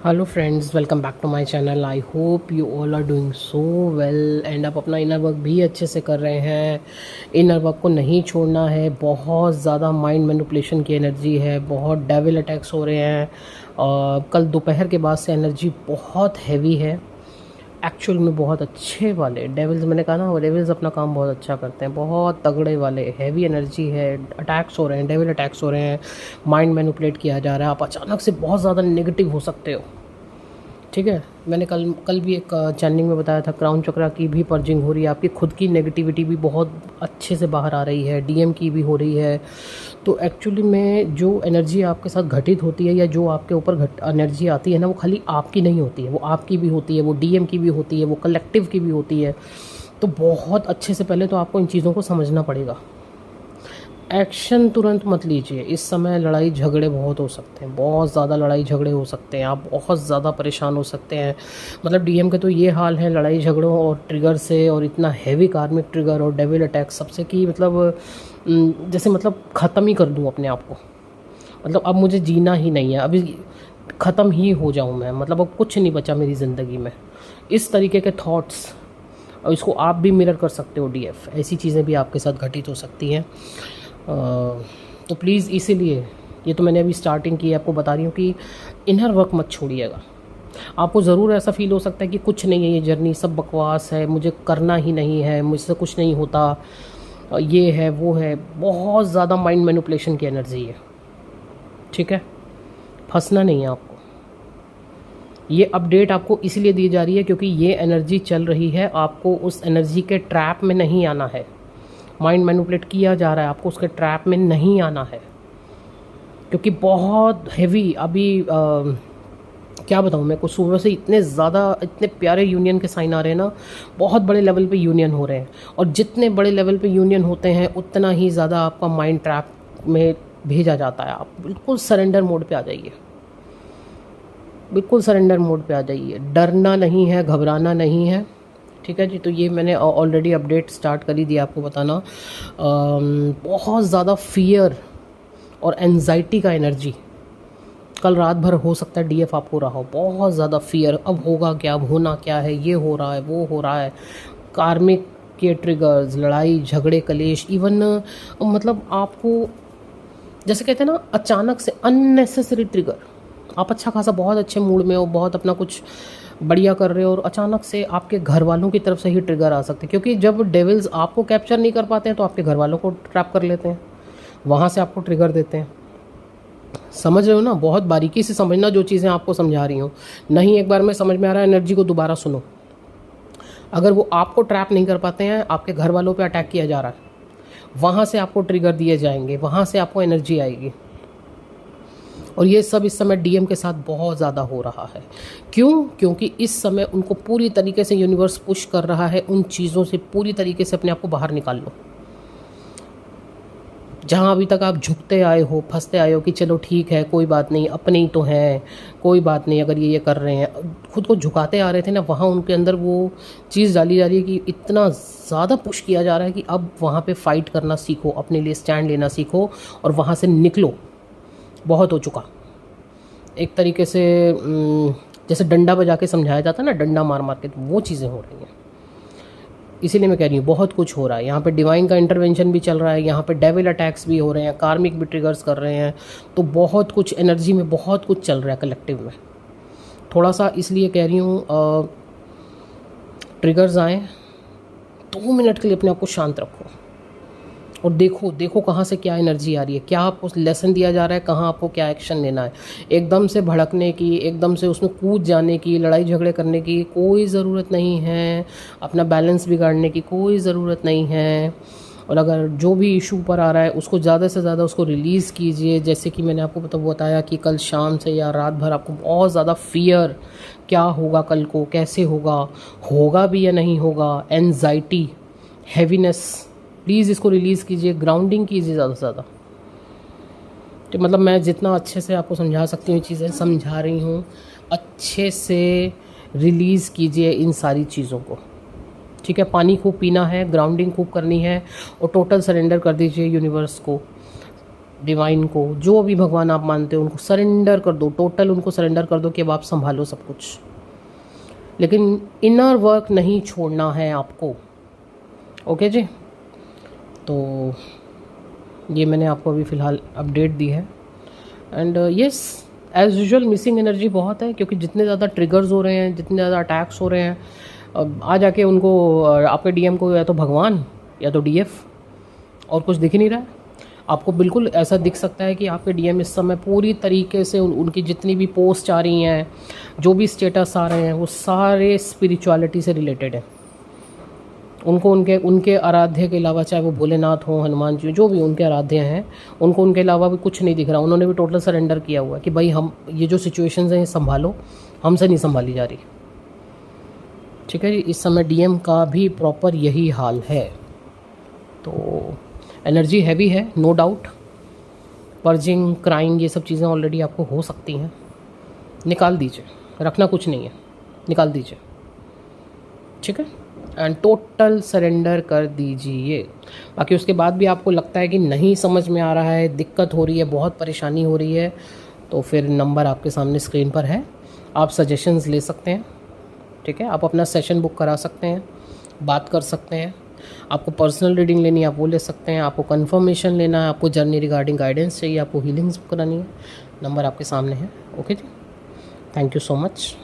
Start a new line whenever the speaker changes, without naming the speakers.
Hello friends, welcome back to my channel. I hope you all are doing so well and आप अपना inner work भी अच्छे से कर रहे हैं। इनर वर्क को नहीं छोड़ना है। बहुत ज़्यादा माइंड मैनिपुलेशन की एनर्जी है, बहुत डेविल अटैक्स हो रहे हैं और कल दोपहर के बाद से एनर्जी बहुत हैवी है। एक्चुअल में बहुत अच्छे वाले डेविल्स, मैंने कहा ना, वो डेविल्स अपना काम बहुत अच्छा करते हैं। बहुत तगड़े वाले हैवी एनर्जी है, अटैक्स हो रहे हैं, डेविल अटैक्स हो रहे हैं, माइंड मैनिपुलेट किया जा रहा है। आप अचानक से बहुत ज़्यादा नेगेटिव हो सकते हो। ठीक है, मैंने कल भी एक चैनलिंग में बताया था, क्राउन चक्रा की भी पर्जिंग हो रही है, आपकी खुद की नेगेटिविटी भी बहुत अच्छे से बाहर आ रही है, डीएम की भी हो रही है। तो एक्चुअली में जो एनर्जी आपके साथ घटित होती है या जो आपके ऊपर एनर्जी आती है ना, वो खाली आपकी नहीं होती है, वो आपकी भी होती है, वो डीएम की भी होती है, वो कलेक्टिव की भी होती है। तो बहुत अच्छे से पहले तो आपको इन चीज़ों को समझना पड़ेगा। एक्शन तुरंत मत लीजिए। इस समय लड़ाई झगड़े बहुत हो सकते हैं, बहुत ज़्यादा लड़ाई झगड़े हो सकते हैं, आप बहुत ज़्यादा परेशान हो सकते हैं। मतलब डीएम के तो ये हाल है लड़ाई झगड़ों और ट्रिगर से, और इतना हैवी कार्मिक ट्रिगर और डेविल अटैक सबसे कि मतलब जैसे मतलब ख़त्म ही कर दूँ अपने आप को। मतलब अब मुझे जीना ही नहीं है, अभी ख़त्म ही हो जाऊँ मैं, मतलब अब कुछ नहीं बचा मेरी ज़िंदगी में। इस तरीके के थॉट्स, और इसको आप भी मिरर कर सकते हो डीएफ, ऐसी चीज़ें भी आपके साथ घटित हो सकती हैं। तो प्लीज़, इसीलिए ये तो मैंने अभी स्टार्टिंग की है, आपको बता रही हूँ कि इनर वर्क मत छोड़िएगा। आपको ज़रूर ऐसा फील हो सकता है कि कुछ नहीं है, ये जर्नी सब बकवास है, मुझे करना ही नहीं है, मुझसे कुछ नहीं होता, ये है वो है। बहुत ज़्यादा माइंड मैनिपुलेशन की एनर्जी है। ठीक है, फंसना नहीं है आपको। ये अपडेट आपको इसलिए दी जा रही है क्योंकि ये एनर्जी चल रही है, आपको उस एनर्जी के ट्रैप में नहीं आना है। माइंड मैनिपुलेट किया जा रहा है, आपको उसके ट्रैप में नहीं आना है, क्योंकि बहुत हैवी अभी क्या बताऊँ मैं, कुछ सुबह से इतने ज़्यादा, इतने प्यारे यूनियन के साइन आ रहे हैं ना, बहुत बड़े लेवल पे यूनियन हो रहे हैं। और जितने बड़े लेवल पे यूनियन होते हैं उतना ही ज़्यादा आपका माइंड ट्रैप में भेजा जाता है। आप बिल्कुल सरेंडर मोड पे आ जाइए, बिल्कुल सरेंडर मोड पे आ जाइए। डरना नहीं है, घबराना नहीं है। ठीक है जी, तो ये मैंने ऑलरेडी अपडेट स्टार्ट कर ही दिया आपको बताना। बहुत ज़्यादा फियर और एंजाइटी का एनर्जी कल रात भर हो सकता है डीएफ आपको रहा हो। बहुत ज़्यादा फियर, अब होगा क्या, अब होना क्या है, ये हो रहा है, वो हो रहा है। कार्मिक के ट्रिगर्स, लड़ाई झगड़े कलेश, इवन मतलब आपको जैसे कहते हैं ना, अचानक से अननेसेसरी ट्रिगर। आप अच्छा खासा बहुत अच्छे मूड में हो, बहुत अपना कुछ बढ़िया कर रहे हो, और अचानक से आपके घर वालों की तरफ से ही ट्रिगर आ सकते हैं। क्योंकि जब डेविल्स आपको कैप्चर नहीं कर पाते हैं तो आपके घर वालों को ट्रैप कर लेते हैं, वहाँ से आपको ट्रिगर देते हैं। समझ रहे हो ना? बहुत बारीकी से समझना जो चीज़ें आपको समझा रही हूँ। नहीं एक बार में समझ में आ रहा है, एनर्जी को दोबारा सुनो। अगर वो आपको ट्रैप नहीं कर पाते हैं, आपके घर वालों पे अटैक किया जा रहा है, वहाँ से आपको ट्रिगर दिए जाएंगे, वहाँ से आपको एनर्जी आएगी। और ये सब इस समय डीएम के साथ बहुत ज़्यादा हो रहा है। क्यों? क्योंकि इस समय उनको पूरी तरीके से यूनिवर्स पुश कर रहा है, उन चीज़ों से पूरी तरीके से अपने आप को बाहर निकाल लो। जहाँ अभी तक आप झुकते आए हो, फंसते आए हो कि चलो ठीक है, कोई बात नहीं, अपने ही तो हैं, कोई बात नहीं, अगर ये कर रहे हैं, खुद को झुकाते आ रहे थे ना, वहाँ उनके अंदर वो चीज़ डाली जा रही है कि इतना ज़्यादा पुश किया जा रहा है कि अब वहाँ पे फाइट करना सीखो, अपने लिए स्टैंड लेना सीखो और वहाँ से निकलो। बहुत हो चुका। एक तरीके से जैसे डंडा बजा के समझाया जाता है ना, डंडा मार मार के, तो वो चीज़ें हो रही हैं। इसीलिए मैं कह रही हूँ बहुत कुछ हो रहा है यहाँ पे। डिवाइन का इंटरवेंशन भी चल रहा है यहाँ पे, डेविल अटैक्स भी हो रहे हैं, कार्मिक भी ट्रिगर्स कर रहे हैं। तो बहुत कुछ एनर्जी में बहुत कुछ चल रहा है कलेक्टिव में। थोड़ा सा इसलिए कह रही हूँ, ट्रिगर्स आए 2 मिनट के लिए अपने आप को शांत रखो और देखो कहाँ से क्या एनर्जी आ रही है, क्या आपको लेसन दिया जा रहा है, कहाँ आपको क्या एक्शन लेना है। एकदम से भड़कने की, एकदम से उसमें कूद जाने की, लड़ाई झगड़े करने की कोई ज़रूरत नहीं है। अपना बैलेंस बिगाड़ने की कोई ज़रूरत नहीं है। और अगर जो भी इशू पर आ रहा है उसको ज़्यादा से ज़्यादा उसको रिलीज़ कीजिए। जैसे कि मैंने आपको बताया कि कल शाम से या रात भर आपको बहुत ज़्यादा फियर, क्या होगा कल को, कैसे होगा, होगा भी या नहीं होगा, एनजाइटी, हैवीनेस, प्लीज़ इसको रिलीज़ कीजिए, ग्राउंडिंग कीजिए ज़्यादा से ज़्यादा। तो मतलब मैं जितना अच्छे से आपको समझा सकती हूँ, चीज़ें समझा रही हूँ, अच्छे से रिलीज़ कीजिए इन सारी चीज़ों को। ठीक है, पानी खूब पीना है, ग्राउंडिंग खूब करनी है और टोटल सरेंडर कर दीजिए यूनिवर्स को। डिवाइन को, जो भी भगवान आप मानते हो उनको सरेंडर कर दो, टोटल उनको सरेंडर कर दो कि अब आप संभालो सब कुछ। लेकिन इनर वर्क नहीं छोड़ना है आपको। ओके जी, तो ये मैंने आपको अभी फ़िलहाल अपडेट दी है। And yes, as usual missing energy बहुत है, क्योंकि जितने ज़्यादा ट्रिगर्स हो रहे हैं, जितने ज़्यादा अटैक्स हो रहे हैं, अब आ जाके उनको आपके डीएम को या तो भगवान या तो डीएफ, और कुछ दिख ही नहीं रहा है आपको। बिल्कुल ऐसा दिख सकता है कि आपके डीएम इस समय पूरी तरीके से उनकी जितनी भी पोस्ट आ रही हैं, जो भी स्टेटस आ रहे हैं, वो सारे स्पिरिचुअलिटी से रिलेटेड है। उनको उनके आराध्य के अलावा, चाहे वो भोलेनाथ हो, हनुमान जी, जो भी उनके आराध्य हैं, उनको उनके अलावा भी कुछ नहीं दिख रहा। उन्होंने भी टोटल सरेंडर किया हुआ है कि भाई हम ये जो सिचुएशंस हैं ये संभालो, हमसे नहीं संभाली जा रही। ठीक है जी, इस समय डीएम का भी प्रॉपर यही हाल है। तो एनर्जी हैवी है, नो डाउट। पर्जिंग, क्राइंग, ये सब चीज़ें ऑलरेडी आपको हो सकती हैं। निकाल दीजिए, रखना कुछ नहीं है, निकाल दीजिए। ठीक है, एंड टोटल सरेंडर कर दीजिए। बाकी उसके बाद भी आपको लगता है कि नहीं समझ में आ रहा है, दिक्कत हो रही है, बहुत परेशानी हो रही है, तो फिर नंबर आपके सामने स्क्रीन पर है, आप सजेशंस ले सकते हैं। ठीक है, आप अपना सेशन बुक करा सकते हैं, बात कर सकते हैं। आपको पर्सनल रीडिंग लेनी है आप वो ले सकते हैं, आपको कंफर्मेशन लेना है, आपको जर्नी रिगार्डिंग गाइडेंस चाहिए, आपको हीलिंग्स करानी है, नंबर आपके सामने है। ओके जी, थैंक यू सो मच।